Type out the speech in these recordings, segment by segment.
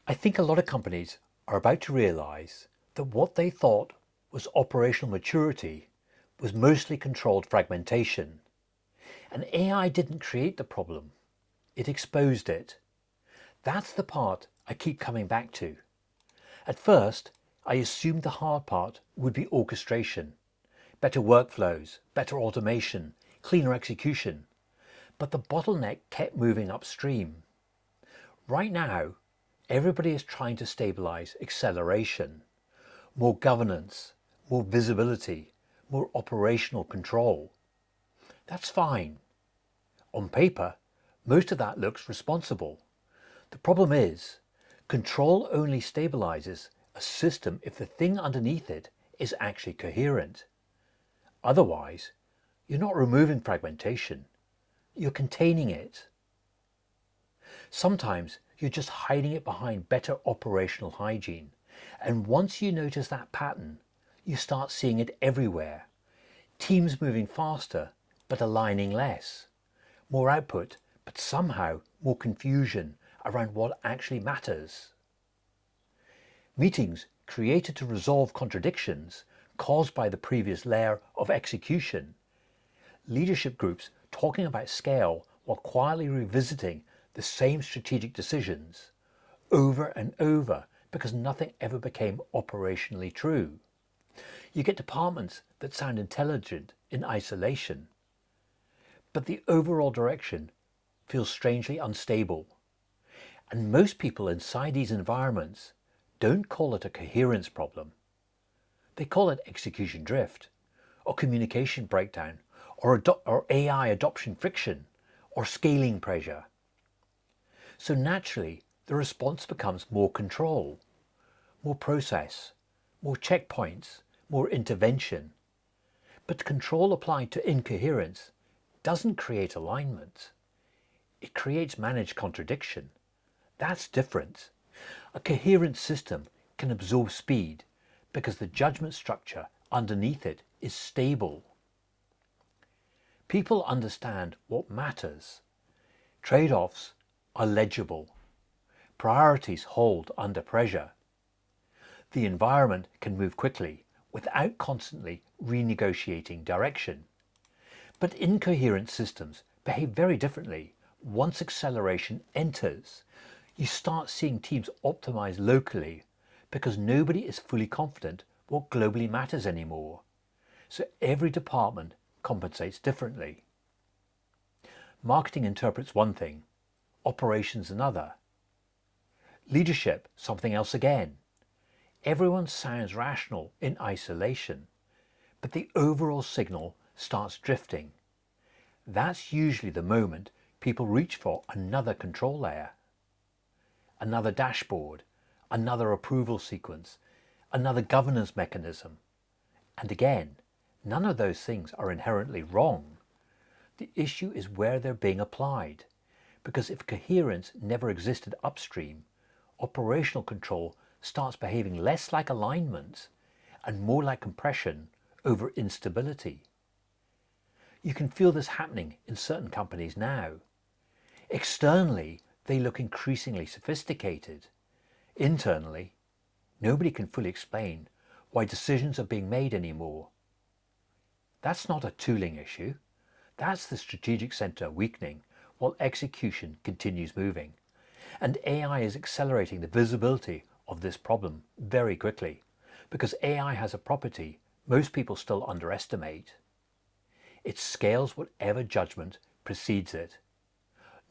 I think a lot of companies are about to realize that what they thought was operational maturity was mostly controlled fragmentation. And AI didn't create the problem, it exposed it. That's the part I keep coming back to. At first, I assumed the hard part would be orchestration, better workflows, better automation, cleaner execution. But the bottleneck kept moving upstream. Right now, everybody is trying to stabilize acceleration, more governance, more visibility, more operational control. That's fine. On paper, most of that looks responsible. The problem is, control only stabilizes a system if the thing underneath it is actually coherent. Otherwise, you're not removing fragmentation, you're containing it. Sometimes you're just hiding it behind better operational hygiene. And once you notice that pattern, you start seeing it everywhere. Teams moving faster, but aligning less. More output, but somehow more confusion around what actually matters. Meetings created to resolve contradictions caused by the previous layer of execution. Leadership groups talking about scale while quietly revisiting the same strategic decisions over and over because nothing ever became operationally true. You get departments that sound intelligent in isolation, but the overall direction feels strangely unstable. And most people inside these environments don't call it a coherence problem. They call it execution drift, or communication breakdown, or AI adoption friction, or scaling pressure. So naturally, the response becomes more control, more process, more checkpoints, more intervention. But control applied to incoherence doesn't create alignment. It creates managed contradiction. That's different. A coherent system can absorb speed because the judgment structure underneath it is stable. People understand what matters. Trade-offs are legible. Priorities hold under pressure. The environment can move quickly without constantly renegotiating direction. But incoherent systems behave very differently. Once acceleration enters, you start seeing teams optimize locally because nobody is fully confident what globally matters anymore. So every department compensates differently. Marketing interprets one thing, operations another. Leadership something else again. Everyone sounds rational in isolation, but the overall signal starts drifting. That's usually the moment people reach for another control layer, another dashboard, another approval sequence, another governance mechanism. And again, none of those things are inherently wrong. The issue is where they're being applied, because if coherence never existed upstream, operational control starts behaving less like alignment and more like compression over instability. You can feel this happening in certain companies now. Externally, they look increasingly sophisticated. Internally, nobody can fully explain why decisions are being made anymore. That's not a tooling issue. That's the strategic center weakening while execution continues moving. And AI is accelerating the visibility of this problem very quickly because AI has a property most people still underestimate. It scales whatever judgment precedes it,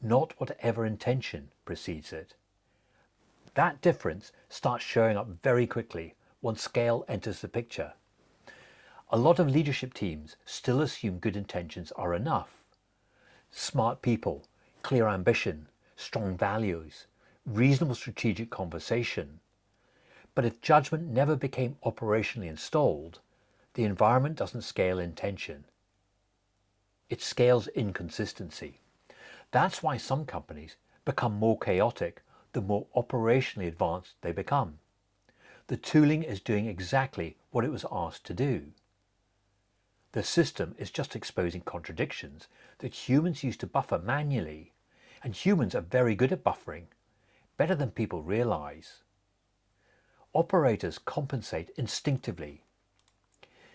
not whatever intention precedes it. That difference starts showing up very quickly once scale enters the picture. A lot of leadership teams still assume good intentions are enough. Smart people, clear ambition, strong values, reasonable strategic conversation. But if judgment never became operationally installed, the environment doesn't scale intention. It scales inconsistency. That's why some companies become more chaotic the more operationally advanced they become. The tooling is doing exactly what it was asked to do. The system is just exposing contradictions that humans used to buffer manually, and humans are very good at buffering, better than people realize. Operators compensate instinctively.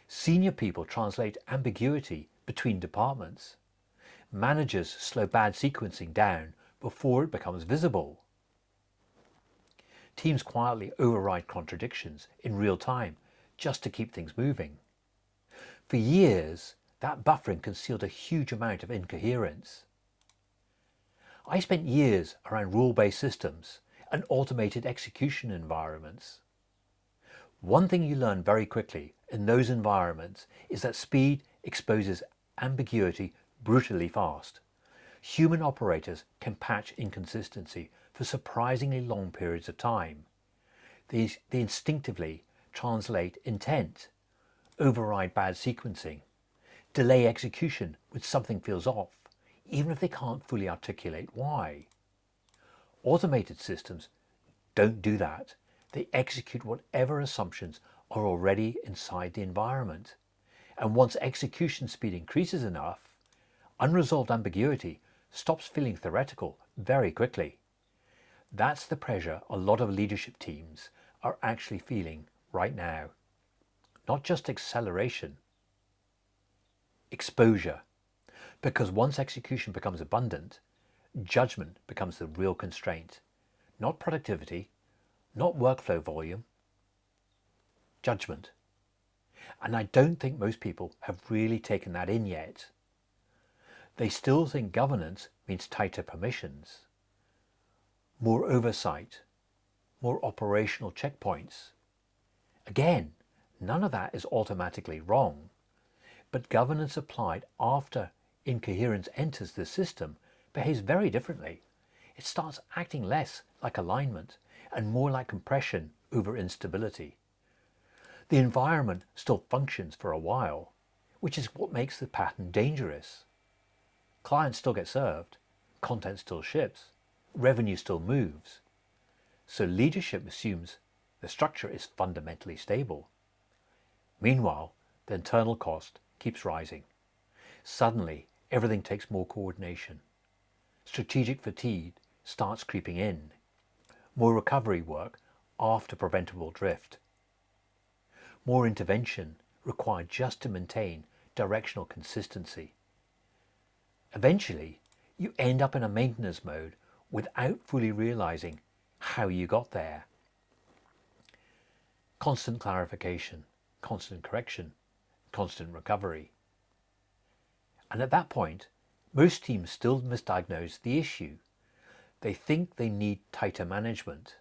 Senior people translate ambiguity between departments. Managers slow bad sequencing down before it becomes visible. Teams quietly override contradictions in real time just to keep things moving. For years, that buffering concealed a huge amount of incoherence. I spent years around rule-based systems and automated execution environments. One thing you learn very quickly in those environments is that speed exposes ambiguity brutally fast. Human operators can patch inconsistency for surprisingly long periods of time. They instinctively translate intent, override bad sequencing, delay execution when something feels off, even if they can't fully articulate why. Automated systems don't do that. They execute whatever assumptions are already inside the environment. And once execution speed increases enough, unresolved ambiguity stops feeling theoretical very quickly. That's the pressure a lot of leadership teams are actually feeling right now. Not just acceleration, exposure. Because once execution becomes abundant, judgment becomes the real constraint. Not productivity, not workflow volume, judgment. And I don't think most people have really taken that in yet. They still think governance means tighter permissions, more oversight, more operational checkpoints. Again, none of that is automatically wrong, but governance applied after incoherence enters the system behaves very differently. It starts acting less like alignment and more like compression over instability. The environment still functions for a while, which is what makes the pattern dangerous. Clients still get served, content still ships, revenue still moves. So leadership assumes the structure is fundamentally stable. Meanwhile, the internal cost keeps rising. Suddenly, everything takes more coordination. Strategic fatigue starts creeping in. More recovery work after preventable drift. More intervention required just to maintain directional consistency. Eventually, you end up in a maintenance mode without fully realizing how you got there. Constant clarification, constant correction, constant recovery. And at that point, most teams still misdiagnose the issue. They think they need tighter management,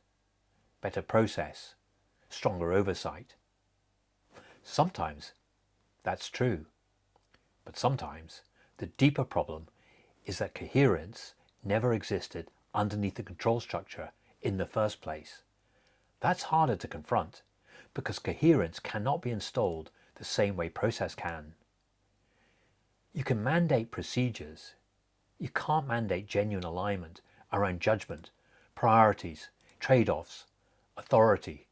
better process, stronger oversight. Sometimes that's true, but sometimes the deeper problem is that coherence never existed underneath the control structure in the first place. That's harder to confront because coherence cannot be installed the same way process can. You can mandate procedures. You can't mandate genuine alignment around judgment, priorities, trade-offs, authority,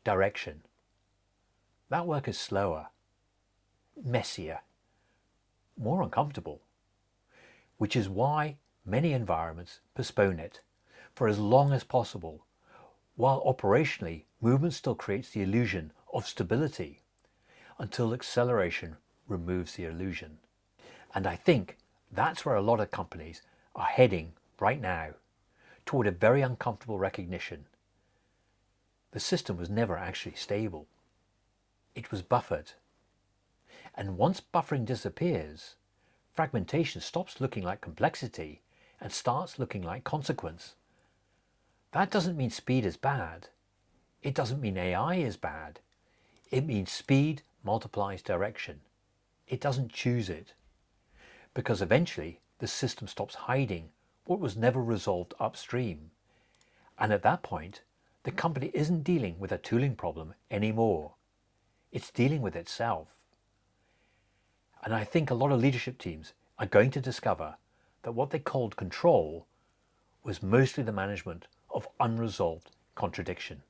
direction. That work is slower, messier, more uncomfortable, which is why many environments postpone it for as long as possible, while operationally movement still creates the illusion of stability until acceleration removes the illusion. And I think that's where a lot of companies are heading right now, toward a very uncomfortable recognition. The system was never actually stable. It was buffered. And once buffering disappears, fragmentation stops looking like complexity and starts looking like consequence. That doesn't mean speed is bad. It doesn't mean AI is bad. It means speed multiplies direction. It doesn't choose it. Because eventually the system stops hiding what was never resolved upstream. And at that point, the company isn't dealing with a tooling problem anymore. It's dealing with itself. And I think a lot of leadership teams are going to discover that what they called control was mostly the management of unresolved contradiction.